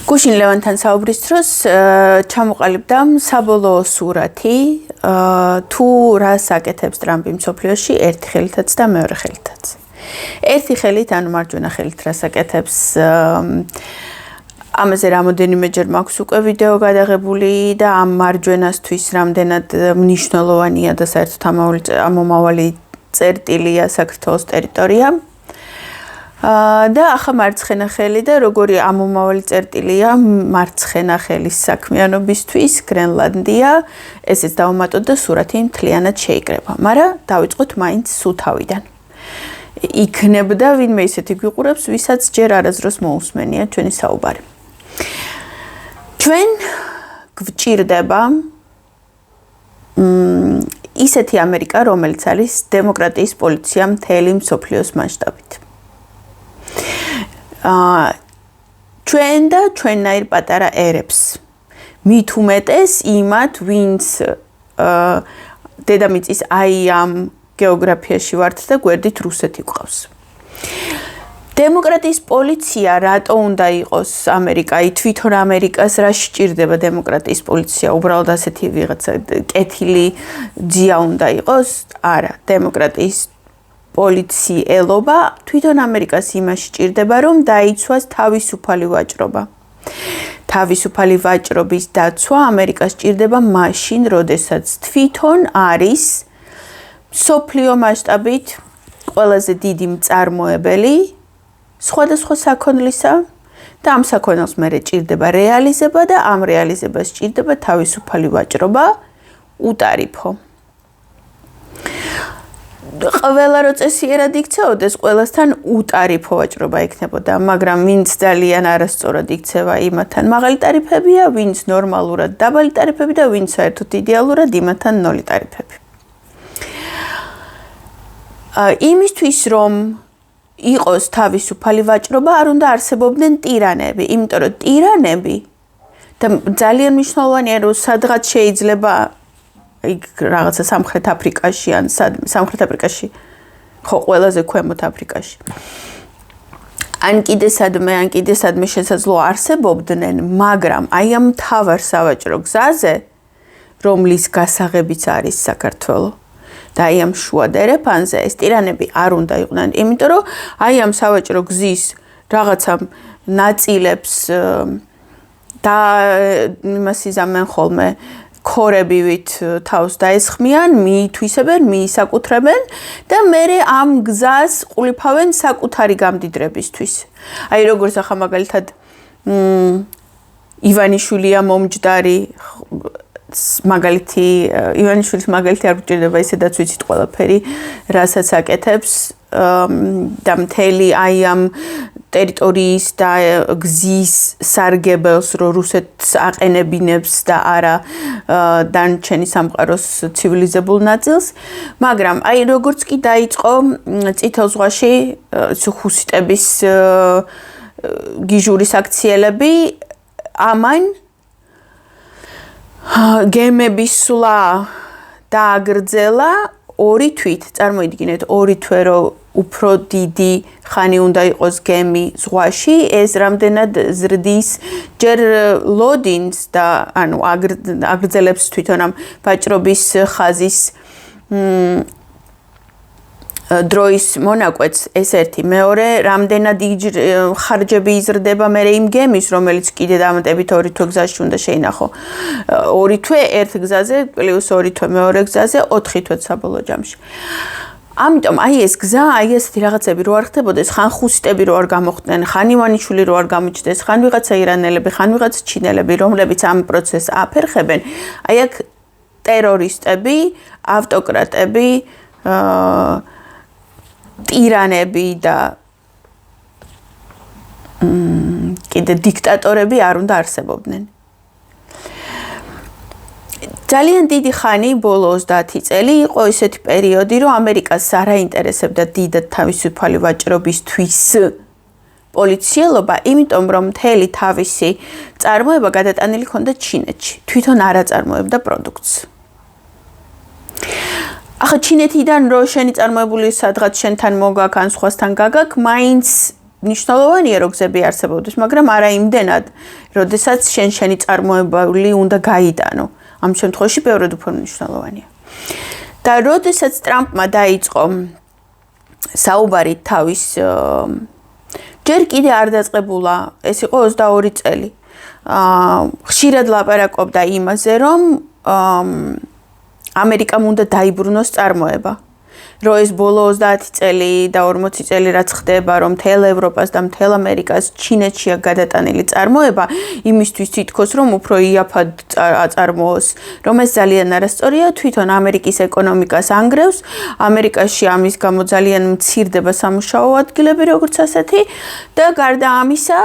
გუშინ ლევანთან საუბრის დროს ჩამოყალიბდა საბოლოო სურათი თუ რას აკეთებს ტრამპი მსოფლიოში ერთი ხელითაც და მეორე ხელითაც. ერთი ხელით ანუ მარჯვენა ხელით რას აკეთებს ამაზე რამოდენიმეჯერ მაქვს უკვე ვიდეო გადაღებული და ამ მარჯვენასთვის რამდენად მნიშვნელოვანია და საერთოდ ამომავალი წერტილია საქართველოს ტერიტორია. და ახლა მარცხენა ხელი და როგორი ამომავალი წერტილია მარცხენა ხელის საქმიანობისთვის გრენლანდია ესეც დავუმატოთ და სურათი მთლიანად შეიკრება. მაგრამ დავიწყოთ მაინც სუთავიდან. იქნებდა ვინმე ისეთი გვიყურებს, ვისაც ჯერ არასდროს მოусმენია ჩვენი საუბარი. ჩვენ გვჭირდება ისეთი ამერიკა, რომელიც არის დემოკრატიის პოლიცია მთელი მსოფლიოს მასშტაბით. ჩვენ და ჩვენნაირ პატარა ერებს მით უმეტეს იმათ ვინც დედამიწის აი ამ გეოგრაფიაში ვართ და გვერდით რუსეთი გვყავს. დემოკრატიის პოლიცია რატო უნდა იყოს ამერიკայի თვითონ ამერიკას რა სჭირდება დემოკრატიის პოლიცია უბრალოდ ასეთი ვიღაცა კეთილი ძია უნდა იყოს? არა, დემოკრატიის პოლიციელობა თვითონ ამერიკას იმაში სჭირდება რომ დაიცვას თავისუფალი ვაჭრობა. თავისუფალი ვაჭრობის დაცვა ამერიკას სჭირდება მაშინ, როდესაც თვითონ არის მსოფლიო მასშტაბით ყველაზე დიდი მწარმოებელი სხვადასხვა საქონლისა და ამ საქონელს მერე სჭირდება რეალიზება და ამ რეალიზებას სჭირდება თავისუფალი ვაჭრობა უტარიფო. ყველა რო წესიერად იქცეოდეს, ყველასთან უტარიფო ვაჭრობა იქნებოდა, მაგრამ ვინც ძალიან არასწორად იქცევა, იმათთან მაღალი ტარიფებია, ვინც ნორმალურად დაბალი ტარიფები და ვინც საერთოდ იდეალურად იმათთან ნოლი ტარიფები. იმისთვის რომ იყოს თავისუფალი ვაჭრობა, არ უნდა არსებობდნენ ტირანები, იმიტომ რომ ტირანები და ძალიან მნიშვნელოვანია რომ სადღაც შეიძლება იქ რაღაცა სამხრეთ აფრიკაში ან სამხრეთ აფრიკაში ხო ყველაზე ქვემოთ აფრიკაში ან კიდე სადმე შესაძლოა არსებობდნენ, მაგრამ აი ამ მთავარ სავაჭრო გზაზე რომლის გასაღებიც არის საქართველო და აი ამ შუა დერეფანზე ეს ტირანები არ უნდა იყვნენ, იმიტომ რომ აი ამ სავაჭრო გზის რაღაცა ნაწილებს და იმას იზამენ ხოლმე ქორებივით თავს დაესხმიან, მიითვისებენ, მიისაკუთრებენ და მერე ამ გზას ყულიფავენ საკუთარი გამდიდრებისთვის. აი როგორც ახლა მაგალითად ივანიშვილია მომჯდარი მაგალითი ივანიშვილის მაგალითი არ გვჭირდება ისედაც ვიცით ყველაფერი რასაც აკეთებს და მთელი აი ამ ტერიტორიის და გზის სარგებელს რო რუსეთს აყენებინებს და არა დანარჩენი სამყაროს ცივილიზებულ ნაწილს, მაგრამ აი როგორც კი დაიწყო წითელ ზღვაში ჰუსიტების გიჟურის აქციელები, ამან გემების სვლა დააგრძელა ორი თვით, წარმოიდგინეთ, ორი თვე რო უფრო დიდი ხანი უნდა იყოს გემი ზღვაში, ეს რამდენად ზრდის ჯერ ლოდინს და ანუ აგრძელებს თვითონ ამ ვაჭრობის ხაზის დროის მონაკვეთს, ეს ერთი, მეორე, რამდენად ხარჯები იზრდება მერე იმ გემის, რომელიც კიდე დამატებით ორი თვე გზაში უნდა შეინახო. ორი თვე ერთ გზაზე, პლუს ორი თვე მეორე გზაზე, 4 თვე საბოლოო ჯამში. ამიტომ აი ეს გზა, აი ესეთი რაღაცები რო არ ხდებოდეს, ხან ხუსიტები რო არ გამოხდნენ, ხან ივანიშვილი რო არ გამოჩნდეს, ხან ვიღაცა ირანელები, ხან ვიღაცა ჩინელები, რომლებიც ამ პროცესს აფერხებენ, აი აქ ტერორისტები, ავტოკრატები, ტირანები და კიდე დიქტატორები არ უნდა არსებობდნენ. ძალიან დიდი ხანი, ბოლო 30 წელი იყო ესეთი პერიოდი, რომ ამერიკას არ აინტერესებდა დიდად თავისუფალი ვაჭრობისთვის პოლიციელობა, იმიტომ რომ მთელი თავისი წარმოება გადატანილი ჰქონდა ჩინეთში. თვითონ არ აწარმოებდა პროდუქტს. ახლა ჩინეთიდან რო შენი წარმოებული სადღაც შენთან მოგაქ ან სხვასთან გაგაქ, მაინც მნიშვნელოვანია რომ გზები არსებობდეს, მაგრამ არა იმდენად, როდესაც შენი წარმოებული უნდა გაიტანო. ამ შემთხვევაში ბევრად უფრო მნიშვნელოვანია. და როდესაც ტრამპმა დაიწყო საუბარი თავის ჯერ კიდე არ დაწყებულა, ეს იყო 22 წელი. ხშირად ლაპარაკობდა იმაზე, რომ ამერიკამ უნდა დაიბრუნოს წარმოება. რომ ეს ბოლო 30 წელი და 40 წელი რაც ხდება, რომ მთელ ევროპას და მთელ ამერიკას ჩინეთშია გადატანილი წარმოება, იმისთვის თითქოს რომ უფრო იაფად აწარმოოს, რომ ეს ძალიან არასწორია, თვითონ ამერიკის ეკონომიკას ანგრევს, ამერიკაში ამის გამო ძალიან მცირდება სამუშაო ადგილები, როგორც ასეთი და გარდა ამისა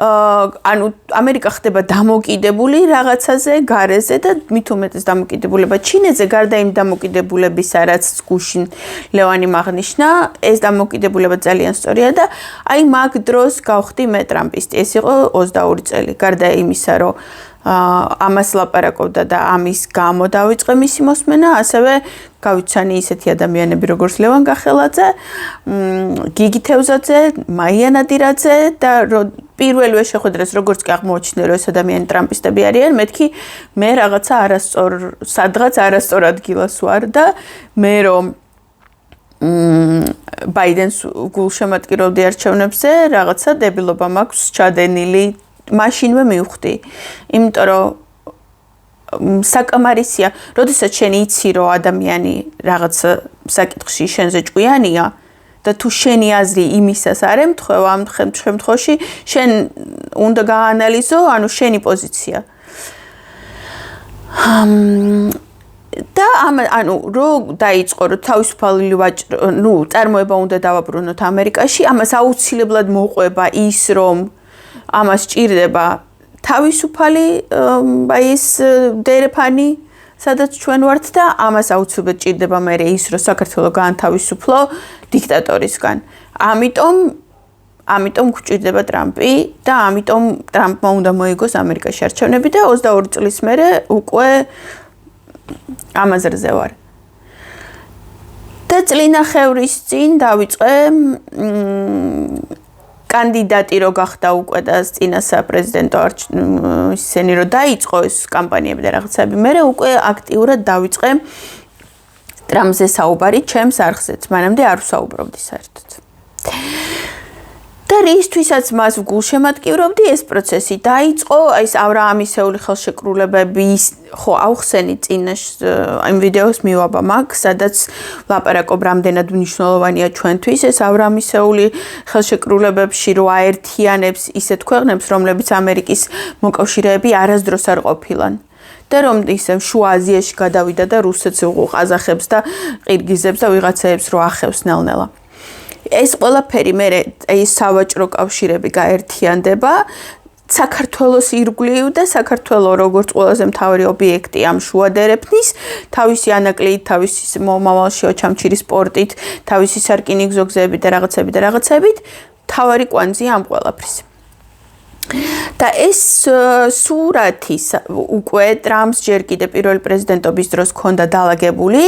ანუ ამერიკა ხდება დამოკიდებული რაღაცაზე, გარეზე და მით უმეტეს დამოკიდებულება ჩინეთზე, გარდა იმ დამოკიდებულებისა, რაც გუშინ ლევანი აღნიშნა, ეს დამოკიდებულება ძალიან სწორია და აი მაგ დროს გავხდი მე ტრამპისტი. ეს იყო 22 წელი. გარდა იმისა, რომ ამას ლაპარაკობდა და ამის გამო დავიწყე მისი მოსმენა, ასევე გავიცანი ისეთი ადამიანები როგორც ლევან გახელაძე, გიგი თევზაძე, მაია ნადირაძე და პირველივე შეხვედრას როგორც კი აღმოჩნდა რომ ეს ადამიანი ტრამპისტები არიან, მეთქი მე რაღაცა სადღაც არასწორ ადგილას ვარ და მე რომ ბაიდენს გულშემატკივრობდი არჩევნებზე, რაღაცა დებილობა მაქვს ჩადენილი მაშინვე მივხვდი. იმიტომ რომ საკამარისია, როდესაც შენ იცი რომ ადამიანი რაღაც საკითხში შენზე ჭკვიანია და თუ შენი აზრი იმისას არ ემთხვევა, ამ შემთხვევაში შენ უნდა გაანალიზო, ანუ შენი პოზიცია. და ანუ რო დაიწყო რომ თავისუფალი წარმოება უნდა დავაბრუნოთ ამერიკაში, ამას აუცილებლად მოყვება ის რომ ამას ჭირდება თავისუფალი ის დერეფანი, სადაც ჩვენ ვართ და ამას აუცილებლად ჭირდება მე ის რომ საქართველო გაანთავისუფლო დიქტატორისგან. ამიტომ გვჭირდება ტრამპი და ამიტომ ტრამპმა უნდა მოიგოს ამერიკაში არჩევნები და 22 წლის მერე უკვე ამაზრზე ვარ. და წლინახევრის წინ დავიწყე კანდიდატი რო გახდა უკვე და წინა საპრეზიდენტო ისენი რო დაიწყო ეს კამპანიები და რაღაცები, მე უკვე აქტიურად დავიწყე ტრამპზე საუბარი ჩემს არხზეც, მანამდე არ ვსაუბრობდი საერთოდ. და რისთვისაც მას გულშემატკივრობდი, ეს პროცესი დაიწყო, აი ეს ავრაამისეული ხელშეკრულებები, ხო ავხსენი წინა იმ ვიდეოს მივაბა მაგ, სადაც ლაპარაკობ რამდენად მნიშვნელოვანია ჩვენთვის ეს ავრაამისეული ხელშეკრულებებში რო აერთიანებს ისეთ ქვეყნებს, რომლებიც ამერიკის მოკავშირეები არასდროს არ ყოფილან. და რომ ისე შუა აზიაში გადავიდა და რუსეთს ყაზახებს და ყირგიზებს და ვიღაცებს რო ახევს ნელ-ნელა. ეს ყველაფერი მე ეს სავაჭრო კავშირები გაერთიანდება საქართველოს ირგვლივ და საქართველო როგორც ყველაზე მთავარი ობიექტი ამ შუა დერეფნის, თავისი ანაკლით, თავისი მომავალში ოჩამჩირის სპორტით, თავისი სარკინიგზო გზებით და რაღაცებით, მთავარი კვანძია ამ ყველაფრის. და ეს სურათი უკვე ტრამპს ჯერ კიდე პირველი პრეზიდენტობის დროს ქონდა დალაგებული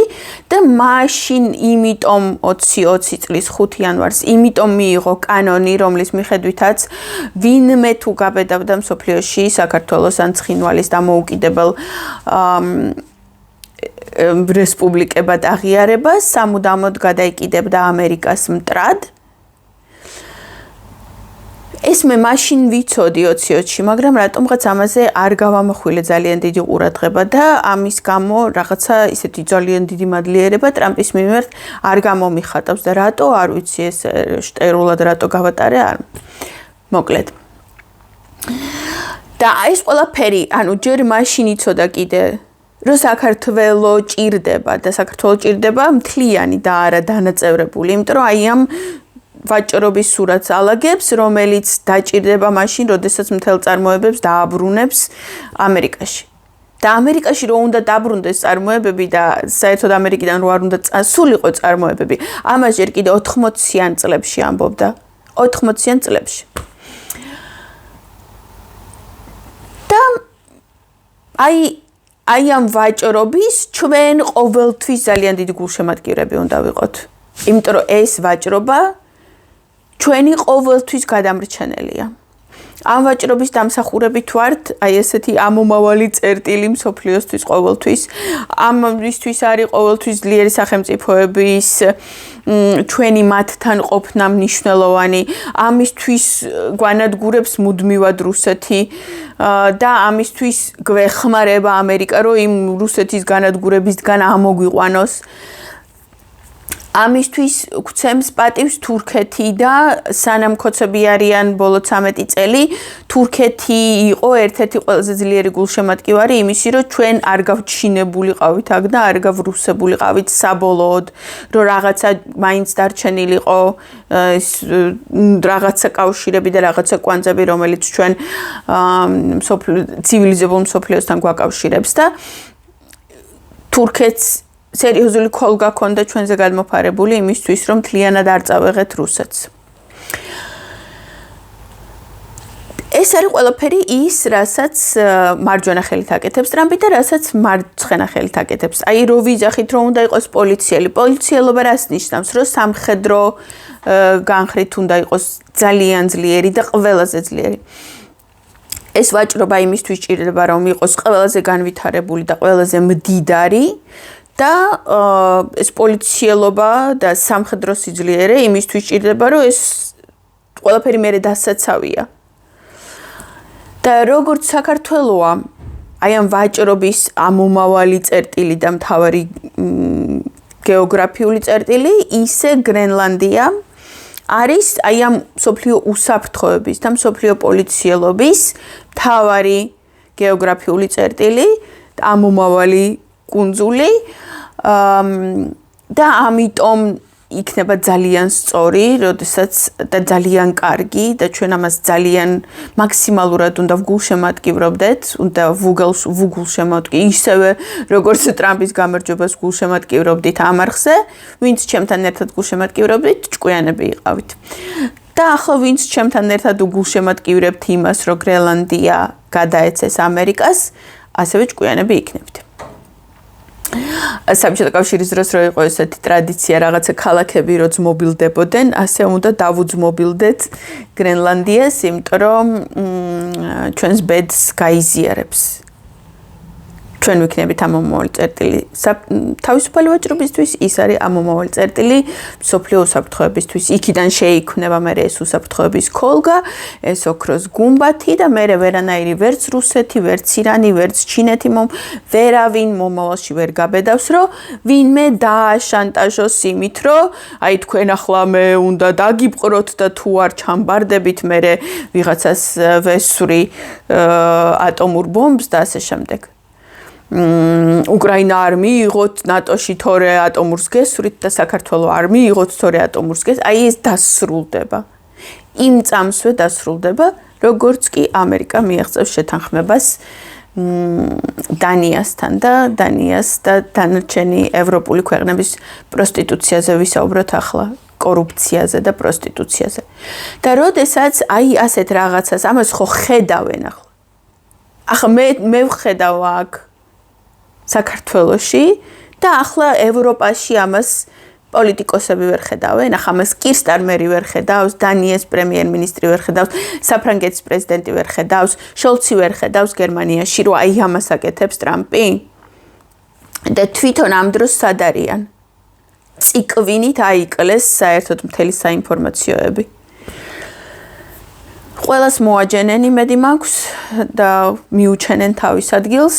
და მაშინ იმიტომ 2020 წლის 5 იანვარს იმიტომ მიიღო კანონი, რომლის მიხედვითაც ვინმე თუ გაბედავდა მსოფლიოში საქართველოს ან ცხინვალის დამოუკიდებელ რესპუბლიკებად აღიარებას, სამუდამოდ გადაიკიდებდა ამერიკას მტრად. ეს მე მაშინ ვიცოდი 2020-ში, მაგრამ რატომღაც ამაზე არ გავამახვილე ძალიან დიდი ყურადღება და ამის გამო რაღაცა ისეთი ძალიან დიდი მადლიერება ტრამპის მიმართ არ გამომიხატავს და რატო არ ვიცი ეს შტერულად რატო გავატარე არ მოკლედ. და ეს ყველაფერი, ანუ ჯერ მაშინ იცოდა კიდე რომ საქართველო ჭირდება და საქართველო ჭირდება მთლიანი და არა დანაწევრებული, იმიტომ რომ აი ამ ვაჭრობის სურათს ალაგებს, რომელიც დაჭირდება მაშინ, როდესაც მთელ წარმოებებს დააბრუნებს ამერიკაში. და ამერიკაში რო უნდა დაბრუნდეს წარმოებები და საერთოდ ამერიკიდან რო არ უნდა წასულიყო წარმოებები, ამას ჯერ კიდე 80-იან წლებში ამბობდა. 80-იან წლებში. და აი ამ ვაჭრობის ჩვენ ყოველთვის ძალიან დიდი გულშემატკივრები უნდა ვიყოთ. იმიტომ რომ ეს ვაჭრობა ჩვენი ყოველთვის გადამრჩენელია. ამ ვაჭრობის დამსახურებით ვართ, აი ესეთი ამომავალი წერტილი მსოფლიოსთვის ყოველთვის. ამისთვის არის ყოველთვის ძლიერი სახელმწიფოების ჩვენი მათთან ყოფნა მნიშვნელოვანი. ამისთვის გვანადგურებს მუდმივად რუსეთი და ამისთვის გვეხმარება ამერიკა, რომ იმ რუსეთის განადგურებისგან ამოგვიყვანოს. ამისთვის გვცემს პატივს თურქეთი და სანამ ქოცები არიან ბოლო 13 წელი, თურქეთი იყო ერთ-ერთი ყველაზე ძლიერი გულშემატკივარი იმისი, რომ ჩვენ არ გავჩინებულიყავით აქ და არ გავრუსებულიყავით საბოლოოდ, რომ რაღაცა მაინც დარჩენილიყო რაღაცა კავშირები და რაღაცა კვანძები, რომელიც ჩვენ ცივილიზებულ მსოფლიოსთან გვაკავშირებს და თურქეთს სერიოზული ქოლგა ქონდა ჩვენზე გადმოფარებული იმისთვის, რომ მთლიანად არ წავეღეთ რუსეთს. ეს არის ყველაფერი ის, რასაც მარჯვენა ხელით აკეთებს ტრამპი და რასაც მარცხენა ხელით აკეთებს. აი რო ვიძახით, რომ უნდა იყოს პოლიციელი. პოლიციელობა რას ნიშნავს? რომ სამხედრო განხრით უნდა იყოს ძალიან ძლიერი და ყველაზე ძლიერი. ეს ვაჭრობა იმისთვის ჭირდება, რომ იყოს ყველაზე განვითარებული და ყველაზე მდიდარი და ეს პოლიციელობა და სამხედრო სიძლიერე იმისთვის ჭირდება, რომ ეს ყველაფერი მერე დასაცავია. და როგორც საქართველოა, აი ამ ვაჭრობის ამომავალი წერტილი და მთავარი გეოგრაფიული წერტილი, ისე გრენლანდია არის აი ამ მსოფლიო უსაფრთხოების და მსოფლიო პოლიციელობის მთავარი გეოგრაფიული წერტილი, ამომავალი კუნძული და ამიტომ იქნება ძალიან სწორი, როდესაც და ძალიან კარგი და ჩვენ ამას ძალიან მაქსიმალურად უნდა ვგულშემატკივრობდეთ, უნდა ვუგულშემატკი ისევე როგორც ტრამპის გამარჯვებას გულშემატკივრობდით ამ არხზე, ვინც ჩემთან ერთად გულშემატკივრობდით, ჭკვიანები იყავით. და ახლა ვინც ჩემთან ერთად უგულშემატკივრებთ იმას, რომ გრენლანდია გადაეცეს ამერიკას, ასევე ჭკვიანები იქნებით. საბჭოთა კავშირის დროს რო იყო ესეთი ტრადიცია რაღაცა ქალაქები რო ძმობილდებოდნენ, ასე უნდა დავუძმობილდეთ გრენლანდიას, იმიტომ რომ ჩვენს ბედს გაიზიარებს. ჩვენ ვიქნებით ამომავალი წერტილი თავისუფალი ვაჭრობისთვის, ის არის ამომავალი წერტილი მსოფლიო უსაფრთხოებისთვის. იქიდან შეიქმნება მერე ეს უსაფრთხოების ქოლგა, ეს ოქროს გუმბათი და მერე ვერანაირი ვერც რუსეთი, ვერც ირანი, ვერც ჩინეთი ვერავინ მომავალში ვერ გაბედავს, რომ ვინმე დააშანტაჟოს იმით, რომ აი თქვენ ახლა მე უნდა დაგიბყროთ და თუ არ ჩამბარდებით მერე ვიღაცას ვესვრი ატომურ ბომბს და ასე შემდეგ. უკრაინა არ მიიღოთ ნატოში თორე ატომურს გესვრით და საქართველო არ მიიღოთ თორე ატომურს გესვრით. აი ეს დასრულდება. იმ წამსვე დასრულდება, როგორც კი ამერიკა მიაღწევს შეთანხმებას დანიასთან და დანიას და დანარჩენი ევროპული ქვეყნების პროსტიტუციაზე ვისაუბროთ ახლა. კორუფციაზე და პროსტიტუციაზე. და როდესაც აი ასეთ რაღაცას ამას ხო ხედავენ ახლა. ახლა მე ვხედავ აქ საქართველოში და ახლა ევროპაში ამას პოლიტიკოსები ვერ ხედავენ, ახლა ამას კირსტარმერი ვერ ხედავს, დანიის პრემიერ-მინისტრი ვერ ხედავს, საფრანგეთის პრეზიდენტი ვერ ხედავს, შოლცი ვერ ხედავს გერმანიაში, რომ აი ამას აკეთებს ტრამპი. და თვითონ ამ დროს სად არიან? წიკვინით აიკლეს საერთოდ მთელი საინფორმაციოები. ყველას მოაჯენენ იმედი მაქვს და მიუჩენენ თავის ადგილს.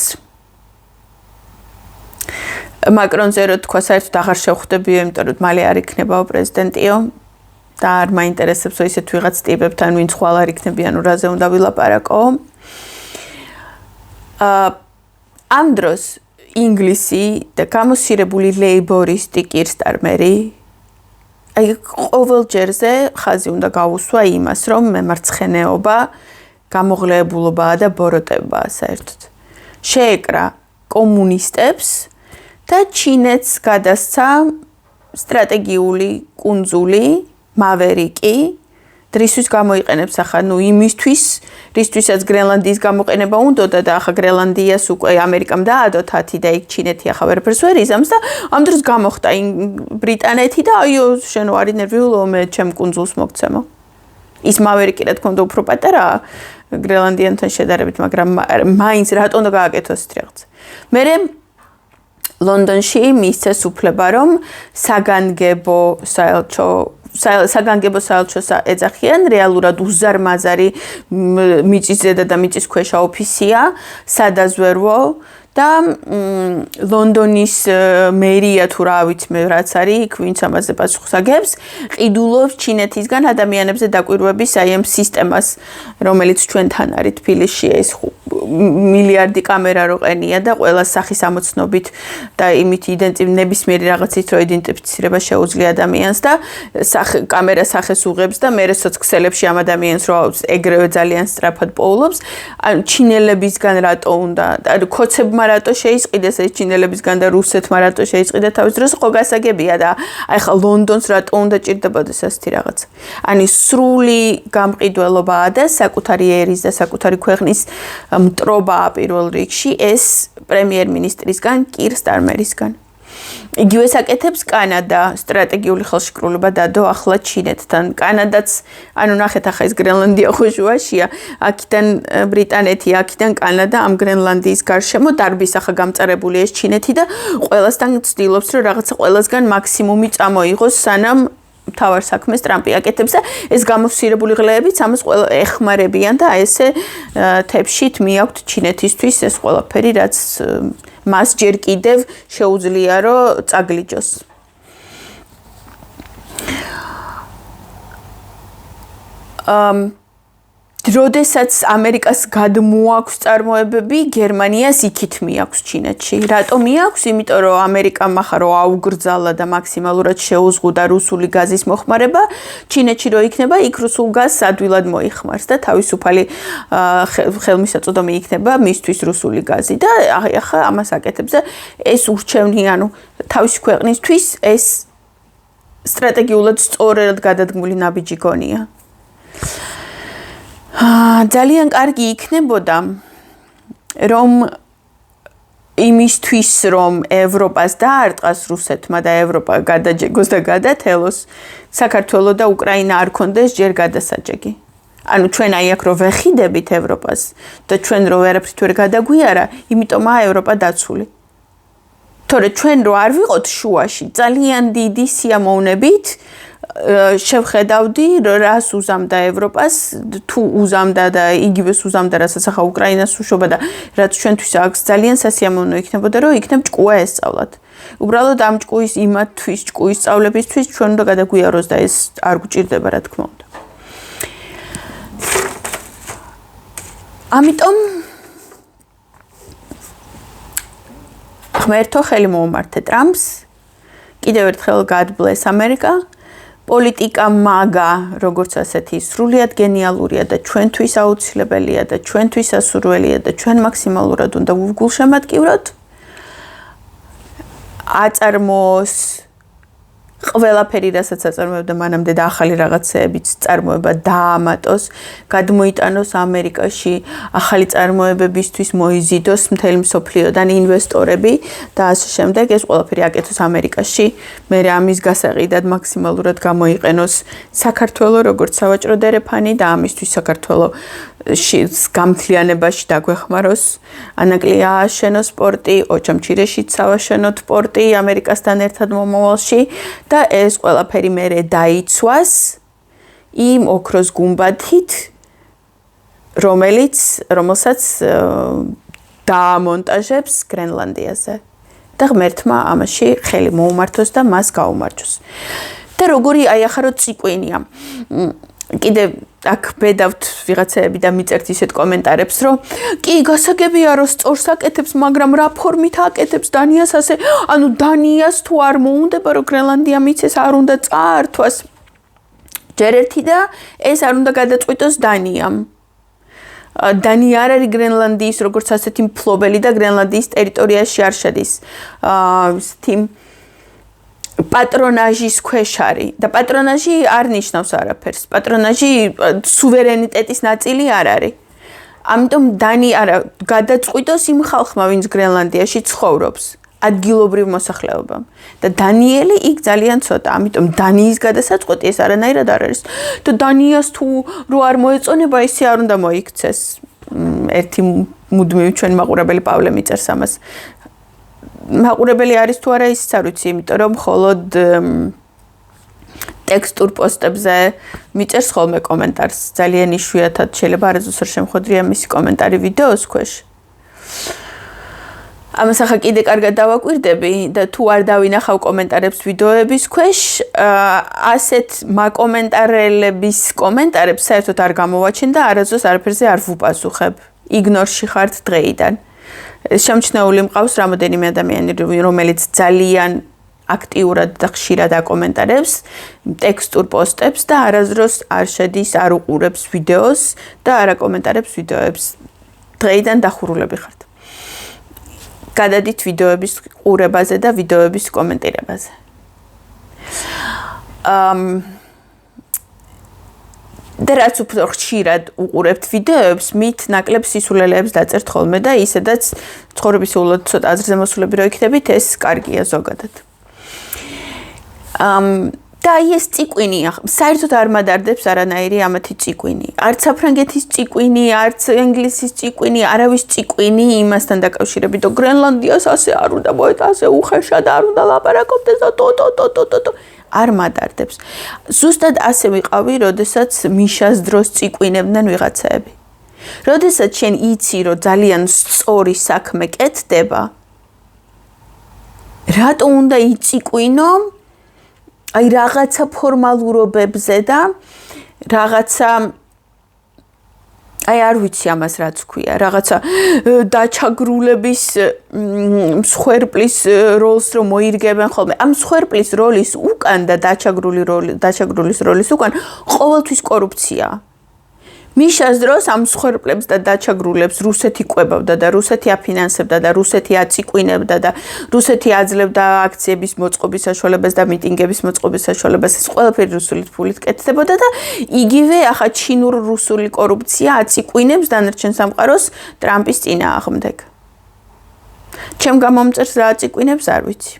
მაკრონზე რო თქვა საერთოდ აღარ შევხვდებიო, იმიტომ რომ მალე არ იქნებაო პრეზიდენტიო და არ მაინტერესებს ისეთ ვიღაც ტიპებთან, ვინც ხვალ არ იქნებიან, რაზე უნდა ვილაპარაკო. ამ დროს ინგლისი და გამოსირებული ლეიბორისტი კირსტარმერი აი ყოველ ჯერზე ხაზი უნდა გაუსვა იმას, რომ მემარცხენეობა, გამოღლეებულობაა და ბოროტებაა საერთოდ. შეეკრა კომუნისტებს და ჩინეთს გადასცა სტრატეგიული კუნძული, მავერიკი, დრისთვის გამოიყენებს ახლა იმისთვის, რისთვისაც გრენლანდიის გამოყენება უნდოდა და ახლა გრენლანდიას უკვე ამერიკამ დაადო თათი და იქ ჩინეთი ახლა ვერაფერს ვერ იზამს და ამ დროს გამოხდა ბრიტანეთი და აიო შენ ვარ ნერვიულო მე ჩემ კუნძულს მოგცემო. ის მავერიკი რა თქმა უნდა უფრო პატარაა გრენლანდიასთან შედარებით, მაგრამ მაინც რატომ უნდა გააკეთოს ეს რაღაც. მერე ლონდონში მისცეს უფლება რომ საგანგებო საელჩოს ეძახიან, რეალურად უზარმაზარი მიწისზედა და მიწის ქვეშა ოფისია, სადაზვერვო და ლონდონის მერია თუ რა ვიცი მე რაც არის, იქ ვინც ამაზე პასუხს აგებს, ყიდულობს ჩინეთისგან ადამიანებზე დაკვირვების აი ამ სისტემას, რომელიც ჩვენთან არის თბილისში ეს მილიარდი კამერა როყენია და ყველა სახის ამოცნობით და იმით ნებისმიერი რაღაცით რო იდენტიფიცირება შეუძლია ადამიანს და კამერა სახეს უღებს და მე სოციალებში ამ ადამიანს რო ეგრევე ძალიან სწრაფად პოულობს, ანუ ჩინელებისგან რატო უნდა და ქოცებმა რატო შეისყიდეს ეს ჩინელებისგან და რუსეთმა რატო შეისყიდა თავის დროს ხო გასაგებია და აი ხა ლონდონს რატო უნდა ჭირდებოდეს ასეთი რაღაც. ანუ სრული გამყიდველობაა და საკუთარი ერის და საკუთარი ქვეყნის მტრობაა პირველ რიგში ეს პრემიერ-მინისტრისგან კირ სტარმერისგან. იგივე საკეთებს კანადა, სტრატეგიული ხელშეკრულება დადო ახლა ჩინეთთან. კანადაც, ანუ ნახეთ ახლა ეს გრენლანდია ხო შუაშია, აქიდან ბრიტანეთი, აქიდან კანადა ამ გრენლანდიის გარშემო დარბის ახლა გამწარებული ეს ჩინეთი და ყველასთან ცდილობს რომ რაღაცა ყველასგან მაქსიმუმი წამოიღოს სანამ თავარ საქმეს ტრამპი აკეთებს და ეს გამოსირებული ღლეებიც ამას ყველა ეხმარებიან და ესე თეფშით მიაქვთ ჩინეთისთვის ეს ყველაფერი რაც მას ჯერ კიდევ შეუძლია რომ წაგლიჯოს. როდესაც ამერიკას გადმოაქვს წარმოებები, გერმანიას იქით მიაქვს ჩინეთში. რატომ მიაქვს? იმიტომ რომ ამერიკამ ახლა რო აუგრძალა და მაქსიმალურად შეუზღუდა რუსული გაზის მოხმარება, ჩინეთში რო იქნება, იქ რუსულ გაზს ადვილად მოიხმარს და თავისუფალი ხელმისაწვდომი იქნება მისთვის რუსული გაზი და ახლა ამას აკეთებს და ეს ურჩევნი, ანუ თავისი ქვეყნისთვის ეს სტრატეგიულად სწორად გადადგმული ნაბიჯი გონია. ძალიან კარგი იქნებოდა რომ იმისთვის რომ ევროპას დაარტყას რუსეთმა და ევროპა გადაჯეგოს და გადათელოს საქართველოს და უკრაინა არ კონდეს ჯერ გადასაჯეგი. ანუ ჩვენ აი აქ რო ვეხიდებით ევროპას და ჩვენ რო ვერაფრით ვერ გადაგვიარა, იმიტომაა ევროპა დაცული. თორე ჩვენ რო არ ვიყოთ შუაში ძალიან დიდი სიამოვნებით შევხედავდი რას უზამდა ევროპას თუ უზამდა და იგივეს უზამდა რასაც ახლა უკრაინას უშობა და რაც ჩვენთვის აქვს ძალიან სასიამოვნო იქნებოდა რომ იქნებ ჭკუა ესწავლათ. უბრალოდ ამ ჭკუის იმათთვის ჭკუის სწავლებისთვის ჩვენ უნდა გადაგვიაროს და ეს არ გვჭირდება რა თქმა უნდა. ამიტომ ღმერთო ხელი მოუმართე ტრამპს კიდევ ერთხელ God bless America. პოლიტიკა მაგა, როგორც ასეთი, სრულიად გენიალურია და ჩვენთვის აუცილებელია და ჩვენთვის ასურველია და ჩვენ მაქსიმალურად უნდა ვგულშემატკივროთ. აწარმოოს ყველაფერი, რასაც აწარმოებდა მანამდე და ახალი რაღაცეებიც წარმოება დაამატოს, გადმოიტანოს ამერიკაში, ახალი წარმოებებისთვის მოიზიდოს მთელი მსოფლიოდან ინვესტორები და ასე შემდეგ ეს ყველაფერი აკეთოს ამერიკაში. მე ამის გასაყიდად მაქსიმალურად გამოიყენოს საქართველოს როგორც სავაჭრო დერეფანი და ამისთვის საქართველოს გამთლიანებაში დაგვეხმაროს. ანაკლია ააშენოს პორტი, ოჩამჩირეშიც ავაშენოთ პორტი ამერიკასთან ერთად მომავალში და ეს ყველაფერი მერე დაიცვას იმ ოქროს გუმბათით, რომელსაც დაამონტაჟებს გრენლანდიაზე. და ღმერთმა ამაში ხელი მოუმართოს და მას გაუმარჯოს. და როგორი აი ახლა რო ციკვინია. კიდე აქ ბედავთ ვიღაცები და მიწერთ ისეთ კომენტარებს, რომ კი გასაგებია რომ სწორს აკეთებს, მაგრამ რა ფორმით აკეთებს დანიას ასე, ანუ დანიას თუ არ მოუნდება რომ გრენლანდია მიცეს, არ უნდა წაართვას. ჯერ ერთი და ეს არ უნდა გადაწყვიტოს დანიამ. დანია არ არის გრენლანდიის როგორც ასეთი მფლობელი და გრენლანდიის ტერიტორიაში არ შედის. პატრონაჟის ქვეშ არის და პატრონაჟი არ ნიშნავს არაფერს. პატრონაჟი სუვერენიტეტის ნაწილი არ არის. ამიტომ არა გადაწყვიტოს იმ ხალხმა, ვინც გრენლანდიაში ცხოვრობს, ადგილობრივ მოსახლეობამ. და დანიელი იქ ძალიან ცოტა, ამიტომ დანიის გადასაწყვეტი ეს არანაირად არ არის. და დანიას თუ რო არ მოეწონება, ისე არ უნდა მოიქცეს. ერთი მუდმივი ჩვენ მაყურებელი პავლე მიწერს ამას. მაყურებელი არის თუ არა ისიც არ ვიცი, იმიტომ რომ მხოლოდ ტექსტურ პოსტებზე მიწერს ხოლმე კომენტარს. ძალიან იშვიათად შეიძლება არასდროს არ შემხვედრია მისი კომენტარი ვიდეოს ქვეშ. ამას ახლა კიდე კარგად დავაკვირდები და თუ არ დავინახავ კომენტარებს ვიდეოების ქვეშ, ასეთ მაკომენტარელების კომენტარებს საერთოდ არ გამოვაჩენ და არასდროს არაფერზე არ ვუპასუხებ. იგნორში ხართ დღეიდან. შემჩნეული მყავს რამოდენიმე ადამიანი, რომელიც ძალიან აქტიურად და ხშირად აკომენტარებს ტექსტურ პოსტებს და არასდროს არ შედის, არ უყურებს ვიდეოს და არ აკომენტარებს ვიდეოებს. დღეიდან დახურულები ხართ. გადადით ვიდეოების ყურებაზე და ვიდეოების კომენტირებაზე. და რაც უფრო ხშირად უყურებთ ვიდეოებს, მით ნაკლებ სისულელეებს დაწერთ ხოლმე და ისედაც ცხოვრების უულად ცოტა აზრზე მოსულები რო იქნებით, ეს კარგია ზოგადად. და ეს ციკვინი საერთოდ არ მადარდებს არანაირი ამათი ციკვინი. არც საფრანგეთის ციკვინი, არც ინგლისის ციკვინი, არავის ციკვინი იმასთან დაკავშირებით, რომ გრენლანდიას ასე არ უნდა მოეწა, ასე უხეშად არ უნდა ლაპარაკობდეს და ტო. არ მადარდებს. ზუსტად ასე ვიყავი, როდესაც მიშას დროს ციკვინებდნენ ვიღაცები. როდესაც შენ იცი, რომ ძალიან სწორი საქმე კეთდება, რატო უნდა იციკვინო? აი რაღაცა ფორმალურობებზე და რაღაცა აი არ ვიცი ამას რაც ქვია, რაღაცა დაჩაგრულების მსხვერპლის როლს რომ მოირგებენ ხოლმე. ამ მსხვერპლის როლის უკან და დაჩაგრულის როლის უკან ყოველთვის კორუფციაა. მიშას დროს ამ მსხვერპლებს და დაჩაგრულებს რუსეთი კვებავდა და რუსეთი აფინანსებდა და რუსეთი აციკვინებდა და რუსეთი აძლევდა აქციების მოწყობის საშუალებას და მიტინგების მოწყობის საშუალებას. ეს ყველაფერი რუსული ფულით კეთდებოდა და იგივე ახლა ჩინურ-რუსული კორუფცია აციკვინებს დანარჩენ სამყაროს ტრამპის წინააღმდეგ. ჩემ გამომწერს რა აციკვინებს არ ვიცი.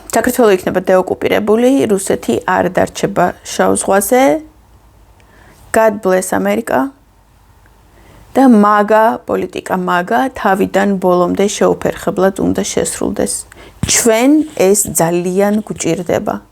საქართველო იქნება დეოკუპირებული, რუსეთი არ დარჩება შავ ზღვაზე. God bless America. და მაგა პოლიტიკა თავიდან ბოლომდე შეუფერხებლად უნდა შესრულდეს. ჩვენ ეს ძალიან გვჭირდება.